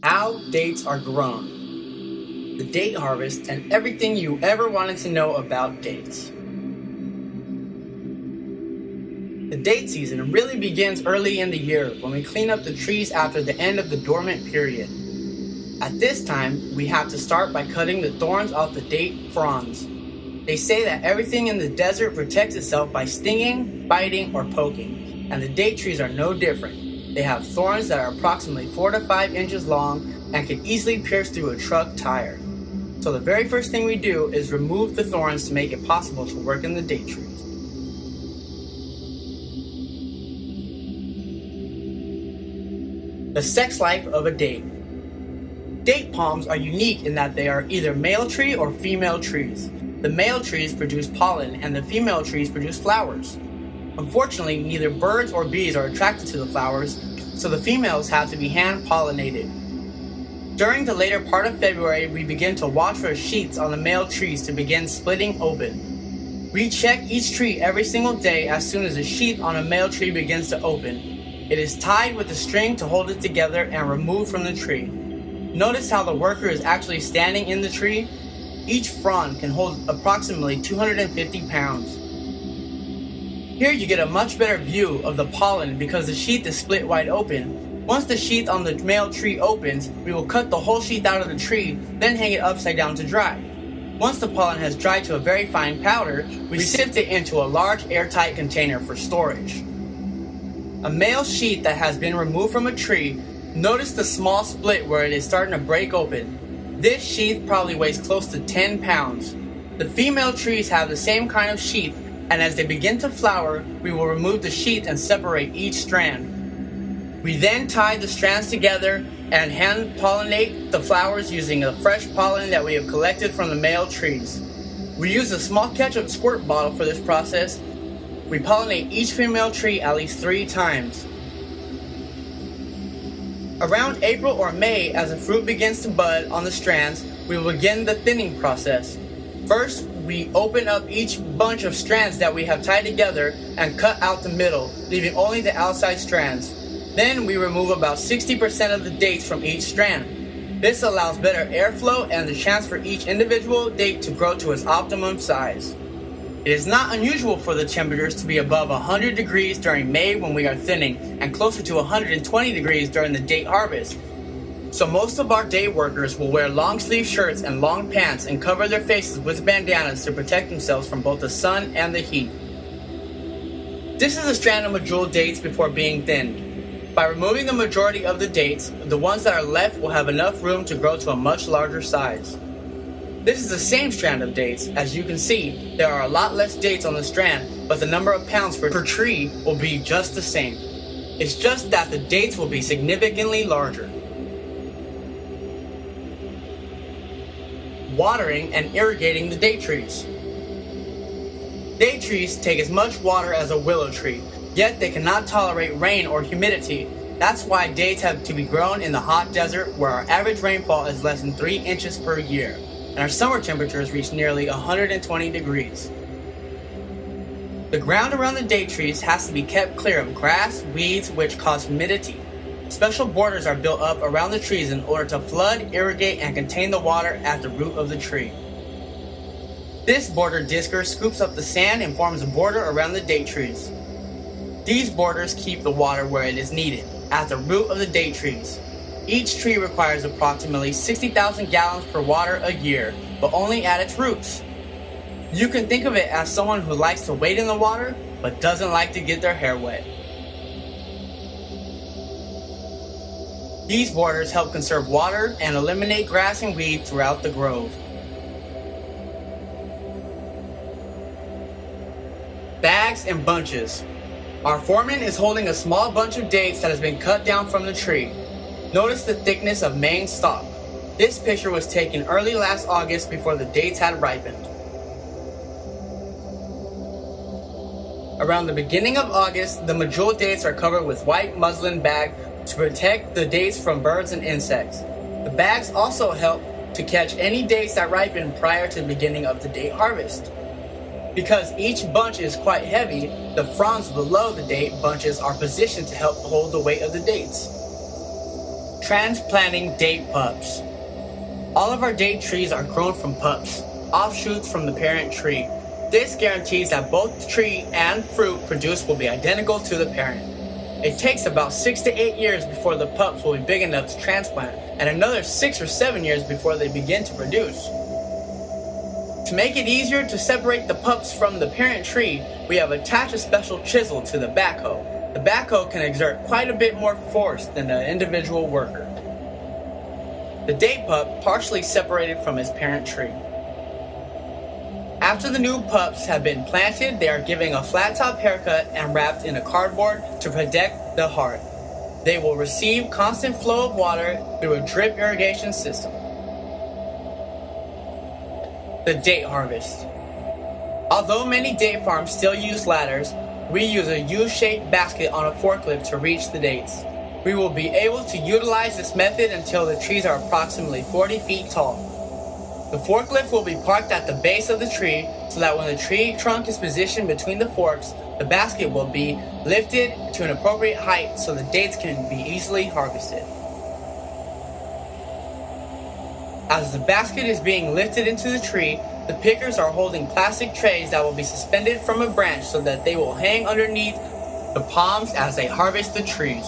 How dates are grown, the date harvest, and everything you ever wanted to know about dates. The date season really begins early in the year when we clean up the trees after the end of the dormant period. At this time, we have to start by cutting the thorns off the date fronds. They say that everything in the desert protects itself by stinging, biting, or poking, and the date trees are no different. They have thorns that are approximately 4 to 5 inches long and can easily pierce through a truck tire. So the very first thing we do is remove the thorns to make it possible to work in the date trees. The sex life of a date. Date palms are unique in that they are either male tree or female trees. The male trees produce pollen and the female trees produce flowers. Unfortunately, neither birds or bees are attracted to the flowers, so the females have to be hand-pollinated. During the later part of February, we begin to watch for sheaths on the male trees to begin splitting open. We check each tree every single day as soon as a sheath on a male tree begins to open. It is tied with a string to hold it together and removed from the tree. Notice how the worker is actually standing in the tree? Each frond can hold approximately 250 pounds. Here you get a much better view of the pollen because the sheath is split wide open. Once the sheath on the male tree opens, we will cut the whole sheath out of the tree, then hang it upside down to dry. Once the pollen has dried to a very fine powder, we sift it into a large airtight container for storage. A male sheath that has been removed from a tree, notice the small split where it is starting to break open. This sheath probably weighs close to 10 pounds. The female trees have the same kind of sheath, and as they begin to flower, we will remove the sheath and separate each strand. We then tie the strands together and hand pollinate the flowers using the fresh pollen that we have collected from the male trees. We use a small ketchup squirt bottle for this process. We pollinate each female tree at least 3 times. Around April or May, as the fruit begins to bud on the strands, we will begin the thinning process. First, we open up each bunch of strands that we have tied together and cut out the middle, leaving only the outside strands. Then we remove about 60% of the dates from each strand. This allows better airflow and the chance for each individual date to grow to its optimum size. It is not unusual for the temperatures to be above 100 degrees during May when we are thinning and closer to 120 degrees during the date harvest. So most of our date workers will wear long sleeve shirts and long pants and cover their faces with bandanas to protect themselves from both the sun and the heat. This is a strand of medjool dates before being thinned. By removing the majority of the dates, the ones that are left will have enough room to grow to a much larger size. This is the same strand of dates. As you can see, there are a lot less dates on the strand, but the number of pounds per tree will be just the same. It's just that the dates will be significantly larger. Watering and irrigating the date trees. Date trees take as much water as a willow tree, yet they cannot tolerate rain or humidity. That's why dates have to be grown in the hot desert where our average rainfall is less than 3 inches per year, and our summer temperatures reach nearly 120 degrees. The ground around the date trees has to be kept clear of grass, weeds, which cause humidity. Special borders are built up around the trees in order to flood, irrigate, and contain the water at the root of the tree. This border disker scoops up the sand and forms a border around the date trees. These borders keep the water where it is needed, at the root of the date trees. Each tree requires approximately 60,000 gallons per water a year, but only at its roots. You can think of it as someone who likes to wade in the water, but doesn't like to get their hair wet. These borders help conserve water and eliminate grass and weed throughout the grove. Bags and bunches. Our foreman is holding a small bunch of dates that has been cut down from the tree. Notice the thickness of main stalk. This picture was taken early last August before the dates had ripened. Around the beginning of August, the medjool dates are covered with white muslin bag to protect the dates from birds and insects. The bags also help to catch any dates that ripen prior to the beginning of the date harvest. Because each bunch is quite heavy, the fronds below the date bunches are positioned to help hold the weight of the dates. Transplanting date pups. All of our date trees are grown from pups, offshoots from the parent tree. This guarantees that both the tree and fruit produced will be identical to the parent. It takes about 6 to 8 years before the pups will be big enough to transplant, and another 6 or 7 years before they begin to produce. To make it easier to separate the pups from the parent tree, we have attached a special chisel to the backhoe. The backhoe can exert quite a bit more force than an individual worker. The date pup partially separated from his parent tree. After the new pups have been planted, they are given a flat top haircut and wrapped in a cardboard to protect the heart. They will receive constant flow of water through a drip irrigation system. The date harvest. Although many date farms still use ladders, we use a U-shaped basket on a forklift to reach the dates. We will be able to utilize this method until the trees are approximately 40 feet tall. The forklift will be parked at the base of the tree so that when the tree trunk is positioned between the forks, the basket will be lifted to an appropriate height so the dates can be easily harvested. As the basket is being lifted into the tree, the pickers are holding plastic trays that will be suspended from a branch so that they will hang underneath the palms as they harvest the trees.